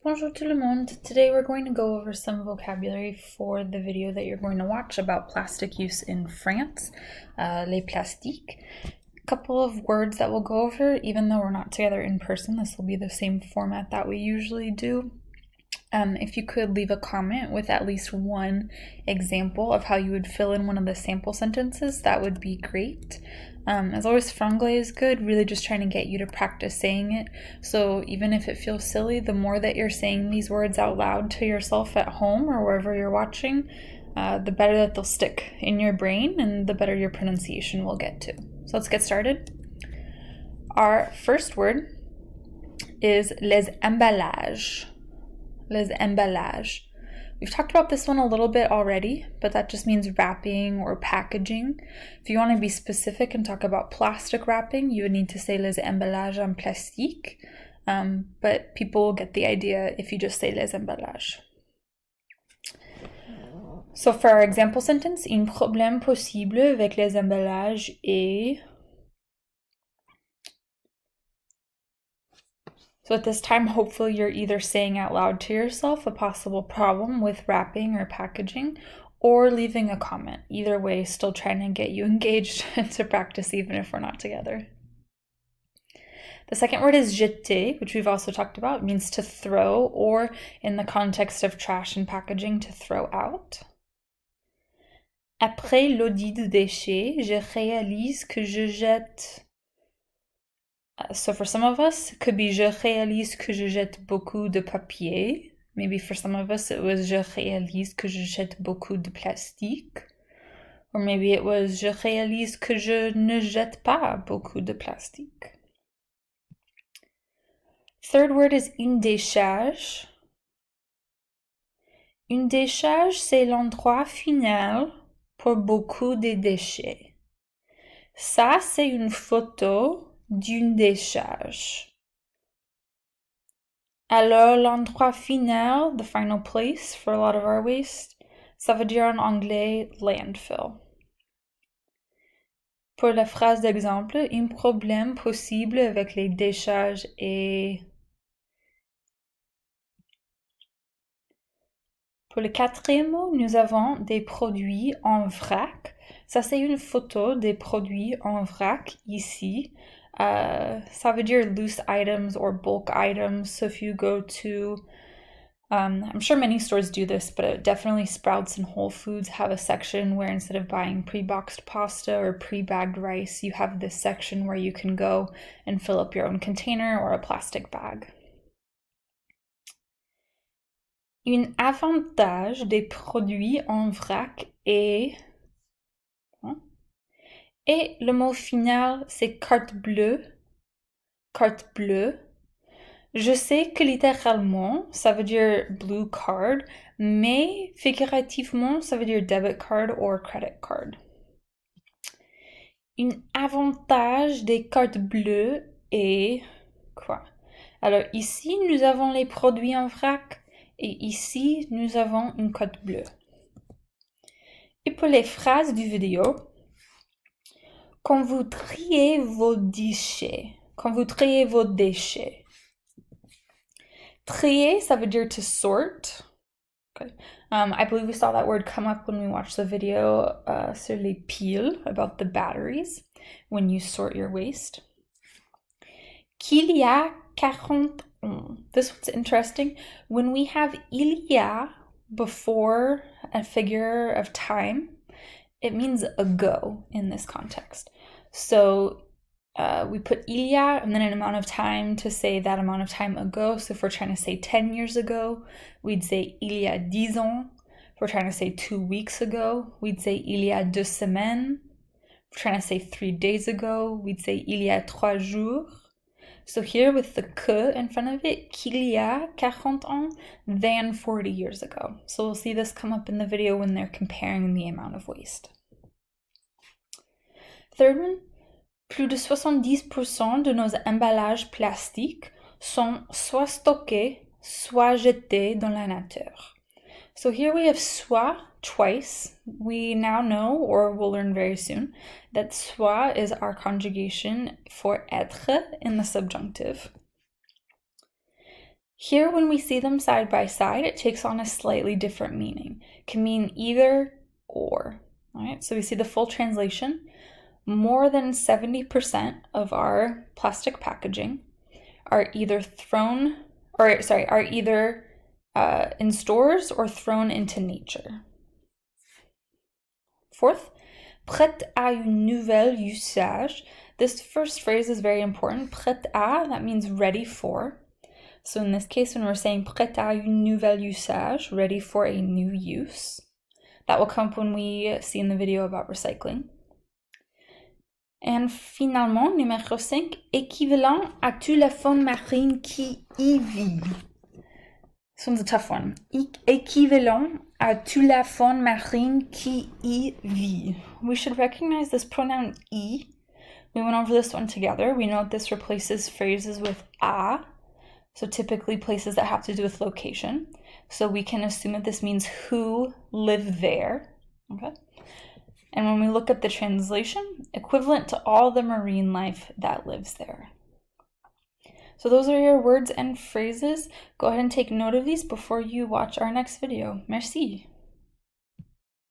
Bonjour tout le monde. Today we're going to go over some vocabulary for the video that you're going to watch about plastic use in France, les plastiques. A couple of words that we'll go over, even though we're not together in person. This will be the same format that we usually do. If you could leave a comment with at least one example of how you would fill in one of the sample sentences, that would be great. As always, franglais is good, really just trying to get you to practice saying it. So even if it feels silly, the more that you're saying these words out loud to yourself at home or wherever you're watching, the better that they'll stick in your brain and the better your pronunciation will get to. So let's get started. Our first word is les emballages. Les emballages. We've talked about this one a little bit already, but that just means wrapping or packaging. If you want to be specific and talk about plastic wrapping, you would need to say les emballages en plastique, but people will get the idea if you just say les emballages. So for our example sentence, un problème possible avec les emballages est... So at this time, hopefully you're either saying out loud to yourself a possible problem with wrapping or packaging, or leaving a comment. Either way, still trying to get you engaged to practice even if we're not together. The second word is jeter, which we've also talked about. It means to throw, or in the context of trash and packaging, to throw out. Après l'audit de déchets, je réalise que je jette... So for some of us, it could be je réalise que je jette beaucoup de papier. Maybe for some of us it was je réalise que je jette beaucoup de plastique. Or maybe it was je réalise que je ne jette pas beaucoup de plastique. Third word is une décharge. Une décharge, c'est l'endroit final pour beaucoup de déchets. Ça, c'est une photo d'une décharge. Alors, l'endroit final, the final place for a lot of our waste, ça veut dire en anglais landfill. Pour la phrase d'exemple, un problème possible avec les décharges est... Pour le quatrième mot, nous avons des produits en vrac. Ça, c'est une photo des produits en vrac ici. Ça veut dire loose items or bulk items. So if you go to, I'm sure many stores do this, but definitely Sprouts and Whole Foods have a section where instead of buying pre-boxed pasta or pre-bagged rice, you have this section where you can go and fill up your own container or a plastic bag. Un avantage des produits en vrac est... Et le mot final, c'est carte bleue. Carte bleue. Je sais que littéralement, ça veut dire blue card, mais figurativement, ça veut dire debit card or credit card. Un avantage des cartes bleues est quoi? Alors ici, nous avons les produits en vrac et ici, nous avons une carte bleue. Et pour les phrases du vidéo, quand vous triez vos déchets, trier, ça veut dire to sort. Okay. I believe we saw that word come up when we watched the video sur les piles, about the batteries, when you sort your waste. Qu'il y a 40 ans. This one's interesting. When we have il y a before a figure of time, it means ago in this context. So we put il y a and then an amount of time to say that amount of time ago. So if we're trying to say 10 years ago, we'd say il y a 10 ans. If we're trying to say 2 weeks ago, we'd say il y a 2 semaines. If we're trying to say 3 days ago, we'd say il y a 3 jours. So here with the que in front of it, qu'il y a 40 ans than 40 years ago. So we'll see this come up in the video when they're comparing the amount of waste. Third one, plus de 70% de nos emballages plastiques sont soit stockés, soit jetés dans la nature. So here we have soit twice. We now know, or we'll learn very soon, that soit is our conjugation for être in the subjunctive. Here, when we see them side by side, it takes on a slightly different meaning. It can mean either or. All right, so we see the full translation. More than 70% of our plastic packaging are either in stores or thrown into nature. Fourth, prête à un nouvel usage. This first phrase is very important. Prête à, that means ready for. So in this case, when we're saying prête à un nouvel usage, ready for a new use, that will come up when we see in the video about recycling. And finalement, numéro 5, équivalent à toute la faune marine qui y vit. This one's a tough one. Équivalent à toute la faune marine qui y vit. We should recognize this pronoun y. We went over this one together. We know that this replaces phrases with a, so typically places that have to do with location. So we can assume that this means who live there. Okay. And when we look at the translation, equivalent to all the marine life that lives there. So those are your words and phrases. Go ahead and take note of these before you watch our next video. Merci.